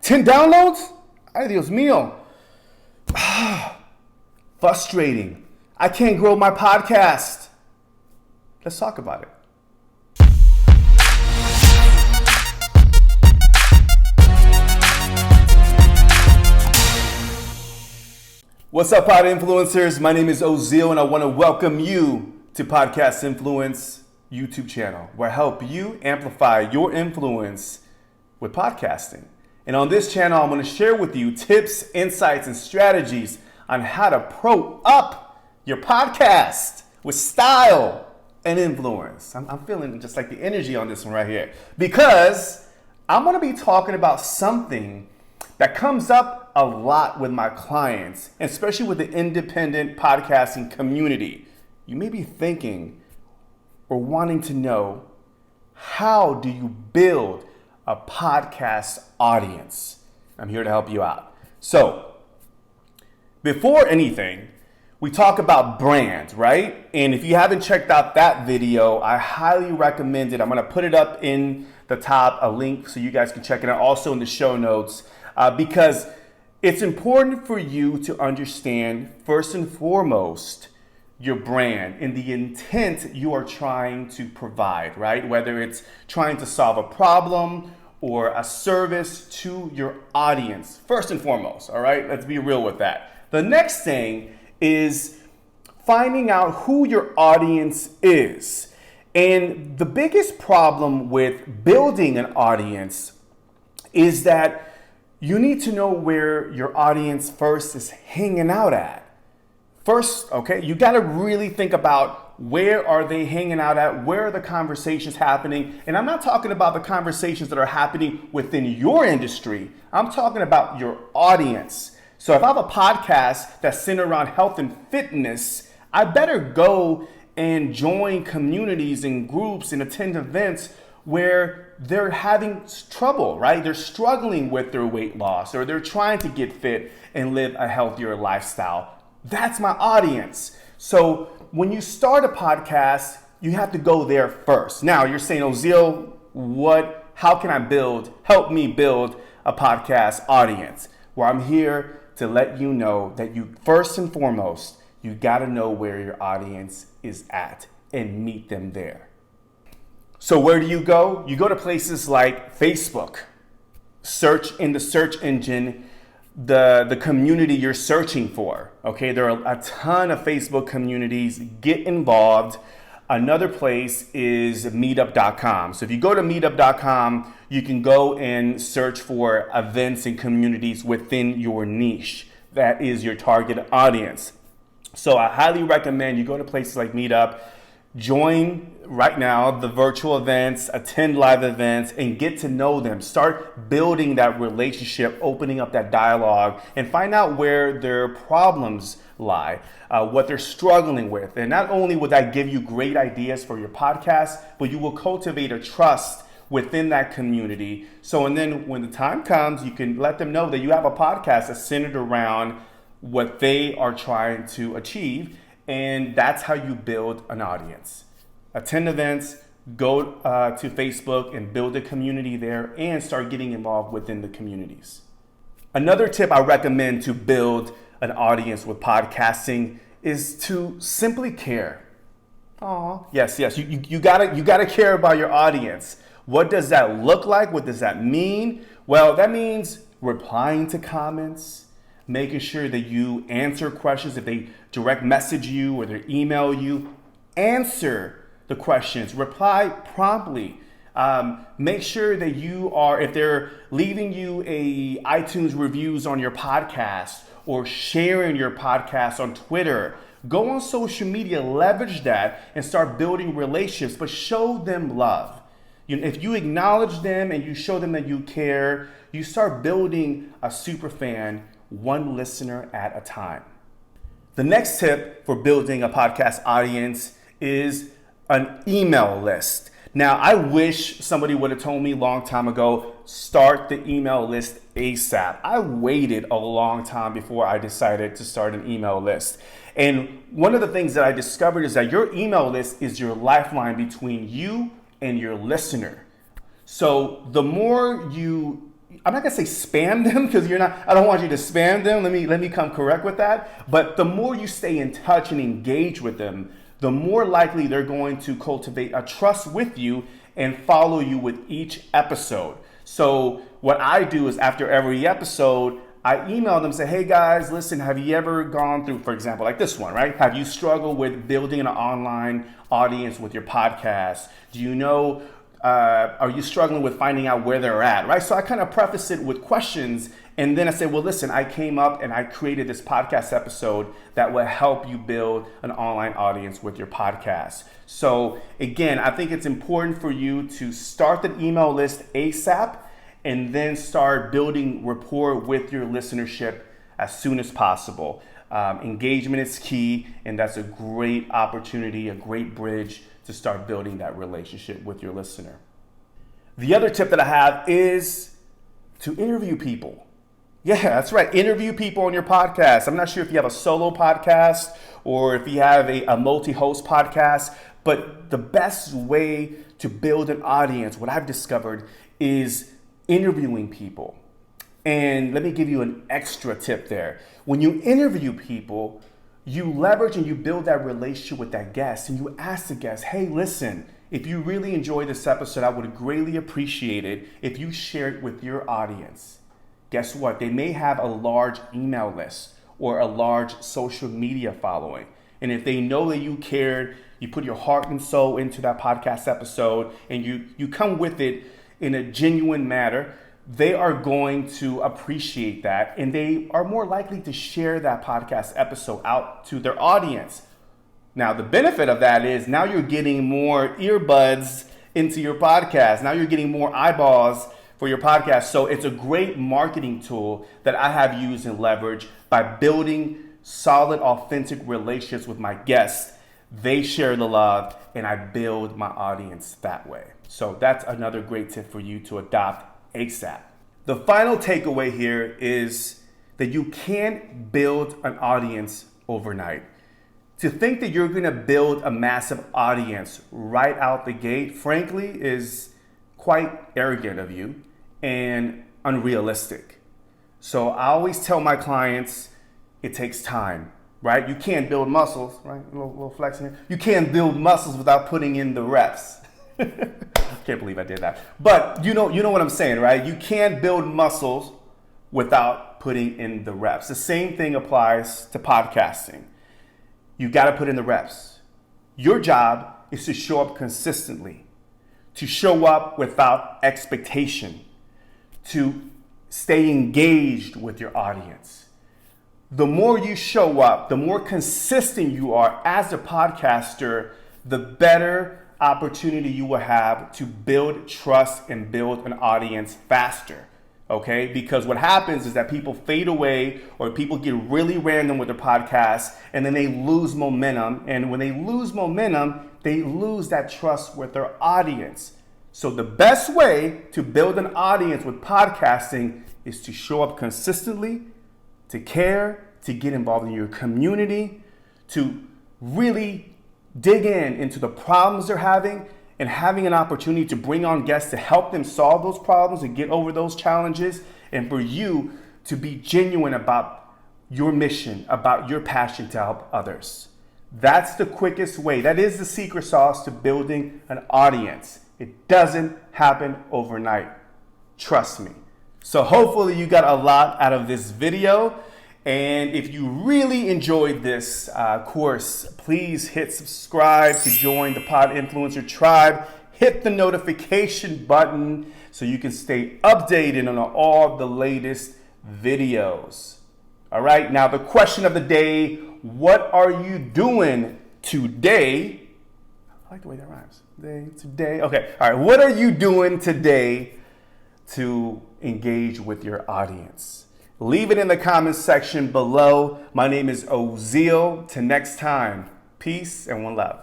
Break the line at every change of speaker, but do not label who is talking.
10 downloads? Ay, Dios mío. Frustrating. I can't grow my podcast. Let's talk about it. What's up, pod influencers? My name is Ozil, and I want to welcome you to Podcast Influence YouTube channel, where I help you amplify your influence with podcasting. And on this channel, I'm going to share with you tips, insights, and strategies on how to pro up your podcast with style and influence. I'm feeling just like the energy on this one right here, because I'm going to be talking about something that comes up a lot with my clients, especially with the independent podcasting community. You may be thinking or wanting to know, how do you build a podcast audience? I'm here to help you out. So, before anything, we talk about brand, right? And if you haven't checked out that video, I highly recommend it. I'm gonna put it up in the top, a link so you guys can check it out, also in the show notes, because it's important for you to understand, first and foremost, your brand and the intent you are trying to provide, right? Whether it's trying to solve a problem or a service to your audience, first and foremost, all right? Let's be real with that. The next thing is finding out who your audience is. And the biggest problem with building an audience is that you need to know where your audience first is hanging out at. First, okay, you got to really think about, where are they hanging out at? Where are the conversations happening? And I'm not talking about the conversations that are happening within your industry. I'm talking about your audience. So if I have a podcast that's centered around health and fitness, I better go and join communities and groups and attend events where they're having trouble, right? They're struggling with their weight loss, or they're trying to get fit and live a healthier lifestyle. That's my audience. So when you start a podcast, you have to go there first. Now you're saying, Ozil, how can I help me build a podcast audience? Well, I'm here to let you know that you, first and foremost, you got to know where your audience is at and meet them there. So where do you go? You go to places like Facebook. Search in the search engine the community you're searching for. Okay, there are a ton of Facebook communities. Get involved. Another place is meetup.com. So if you go to meetup.com, you can go and search for events and communities within your niche. That is your target audience. So I highly recommend you go to places like Meetup, join right now the virtual events, attend live events, and get to know them. Start building that relationship, opening up that dialogue, and find out where their problems lie, what they're struggling with. And not only will that give you great ideas for your podcast, but you will cultivate a trust within that community. So, and then when the time comes, you can let them know that you have a podcast that's centered around what they are trying to achieve. And that's how you build an audience. Attend events, go to Facebook and build a community there, and start getting involved within the communities. Another tip I recommend to build an audience with podcasting is to simply care. Yes, you gotta care about your audience. What does that look like? What does that mean? Well, that means replying to comments, making sure that you answer questions. If they direct message you or they email you, answer the questions, reply promptly. Make sure that if they're leaving you a iTunes reviews on your podcast or sharing your podcast on Twitter, go on social media, leverage that and start building relationships, but show them love. If you acknowledge them and you show them that you care, you start building a super fan, one listener at a time. The next tip for building a podcast audience is an email list. Now, I wish somebody would have told me a long time ago, start the email list ASAP. I waited a long time before I decided to start an email list. And one of the things that I discovered is that your email list is your lifeline between you and your listener. So the more you I'm not gonna say spam them because I don't want you to spam them. Let me come correct with that. But the more you stay in touch and engage with them, the more likely they're going to cultivate a trust with you and follow you with each episode. So what I do is after every episode, I email them, say, hey guys, listen, have you ever gone through, for example, like this one, right? Have you struggled with building an online audience with your podcast? Do you know, are you struggling with finding out where they're at, right? So I kind of preface it with questions, and then I say, well, listen, I came up and I created this podcast episode that will help you build an online audience with your podcast. So again, I think it's important for you to start the email list ASAP and then start building rapport with your listenership as soon as possible. Engagement is key, and that's a great opportunity, a great bridge to start building that relationship with your listener. The other tip that I have is to interview people. Yeah, that's right. Interview people on your podcast. I'm not sure if you have a solo podcast or if you have a multi-host podcast, but the best way to build an audience, what I've discovered, is interviewing people. And let me give you an extra tip there. When you interview people, you leverage and you build that relationship with that guest, and you ask the guest, hey, listen, if you really enjoyed this episode, I would greatly appreciate it if you share it with your audience. Guess what? They may have a large email list or a large social media following. And if they know that you cared, you put your heart and soul into that podcast episode, and you come with it in a genuine manner, they are going to appreciate that, and they are more likely to share that podcast episode out to their audience. Now, the benefit of that is now you're getting more earbuds into your podcast. Now you're getting more eyeballs for your podcast. So it's a great marketing tool that I have used and leveraged by building solid, authentic relationships with my guests. They share the love, and I build my audience that way. So that's another great tip for you to adopt ASAP. The final takeaway here is that you can't build an audience overnight. To think that you're going to build a massive audience right out the gate, frankly, is quite arrogant of you and unrealistic. So I always tell my clients, it takes time, right? You can't build muscles, right? A little flex here. You can't build muscles without putting in the reps. Can't believe I did that. But you know what I'm saying, right? You can't build muscles without putting in the reps. The same thing applies to podcasting. You got to put in the reps. Your job is to show up consistently, to show up without expectation, to stay engaged with your audience. The more you show up, the more consistent you are as a podcaster, the better opportunity you will have to build trust and build an audience faster. Okay, because what happens is that people fade away, or people get really random with their podcasts, and then they lose momentum. And when they lose momentum, they lose that trust with their audience. So the best way to build an audience with podcasting is to show up consistently, to care, to get involved in your community, to really dig into the problems they're having, and having an opportunity to bring on guests to help them solve those problems and get over those challenges, and for you to be genuine about your mission, about your passion to help others. That's the quickest way. That is the secret sauce to building an audience. It doesn't happen overnight. Trust me. So hopefully you got a lot out of this video. And if you really enjoyed this course, please hit subscribe to join the Pod Influencer Tribe. Hit the notification button so you can stay updated on all the latest videos. All right, now the question of the day, what are you doing today? I like the way that rhymes. Today. Okay, all right, what are you doing today to engage with your audience? Leave it in the comments section below. My name is Ozil. Till next time, peace and one love.